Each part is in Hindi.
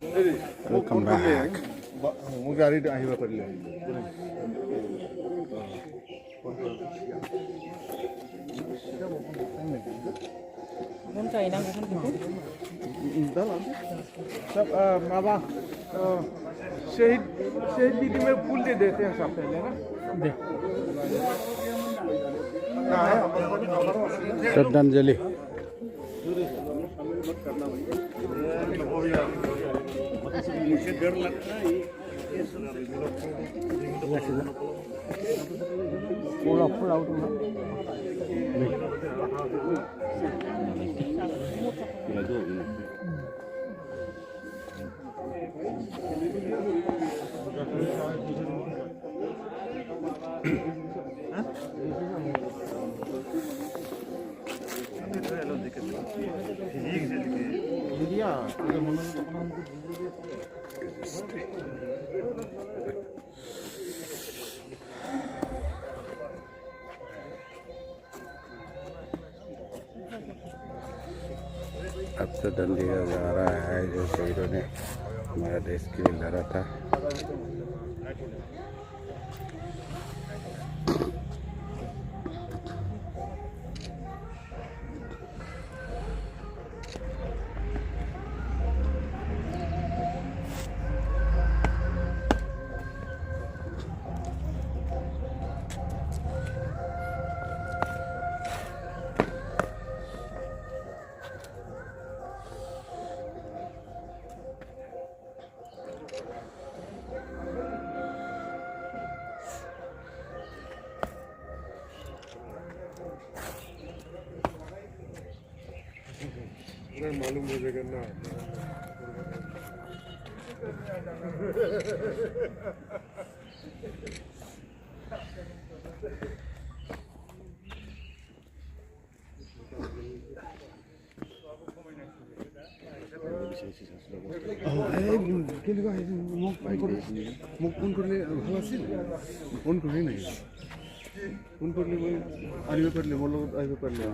Welcome back. शहीद नीति में फूल दे देते हैं सब पहले ना श्रद्धांजलि मुझे डर लगता है pull out अब तो दंड दिया जा रहा है जो शहीदों ने हमारा देश के लिए लड़ा था। मालूम हो जाएगा ना মোক ফোন কৰিলে ভাল আছিল ফোন কৰি নাই ফোন কৰিলে মই আহিব পাৰিলে মোৰ লগত আহিব পাৰিলে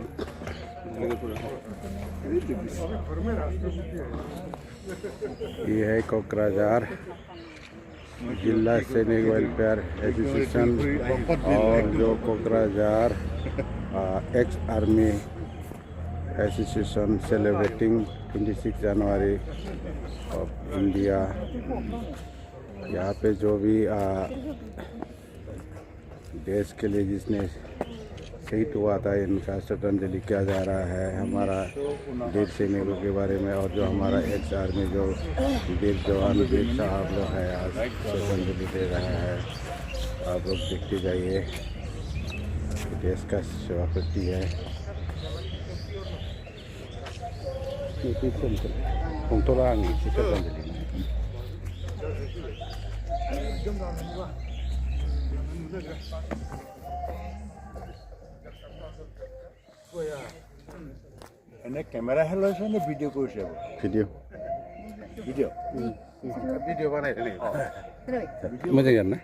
ये है कोकराझार जिला सैनिक वेलफेयर एसोसिएशन और जो Kokrajhar ex army association celebrating 26 January of India. यहाँ पे जो भी देश के लिए जिसने शहीद हुआ था इनका श्रद्धांजलि किया जा रहा है हमारा वीर सैनिकों के बारे में। और जो हमारा एक्स आर्मी जो वीर जवान वीर साहब लोग हैं आज श्रद्धांजलि दे रहा है। आप लोग देखते जाइए देश का सेवा करती है। श्रद्धांजलि এনে কেমেৰা হে লৈছে নে ভিডিঅ' কৰিছে ভিডিঅ' ভিডিঅ' ভিডিঅ' বনাই দেনে मजा करना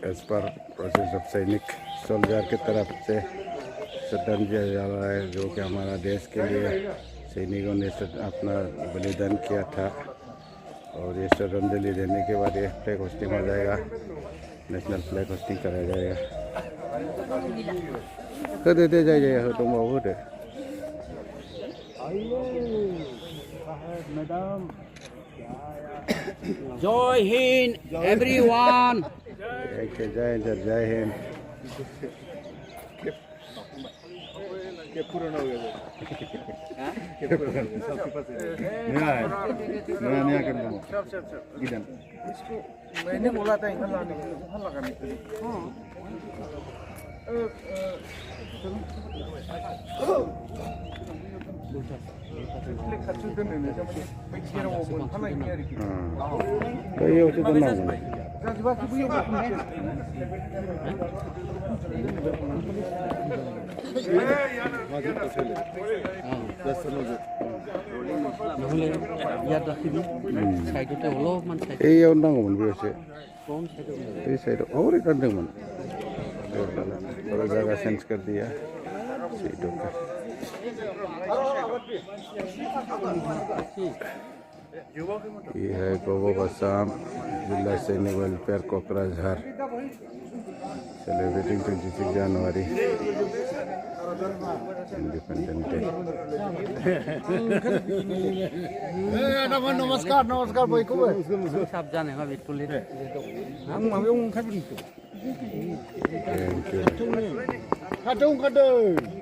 एज पर प्रोसेस ऑफ सैनिक सोल्जर की तरफ से श्रद्धांजलि दिया जा रहा है जो कि हमारा देश के लिए सैनिकों ने अपना बलिदान किया था। और ये श्रद्धांजलि देने के बाद ये फ्लैग होस्टिंग हो जाएगा, नेशनल फ्लैग होस्टिंग कराया जाएगा। कर देते जाइए तुम बहुत जय हिंद एवरीवन। जय हिंद। पुराना हो गया नया कर दो इसको मैंने बोला था इधर लाने के लिए वहाँ लगाने के लिए खाथियाव दोननो थारमाने बै जेराव मोनफानायनि आरोखि बैयावसो दोननांगौ जाजोबाखै बैयाव নহ'লে ইয়াত ৰাখিবি চাইডতে অলপমান চাইড এইयाव नांगौमोन बेयावसो कौन साइड बे साइडआव हरै गारदोंमोन थोड़ा जगह चेंज कर दिया सीटों का ये है गोबो बसाम जिला सैनिक वेलफेयर कोकराझार सेलिब्रेटिंग 26 जनवरी इंडिपेंडेंस डे नमस्कार नमस्कार बयखौबो साब जाने हा बेटुलि आं माबायाव ओंखारबोदों थैंक यू खाथियाव ओंखारदों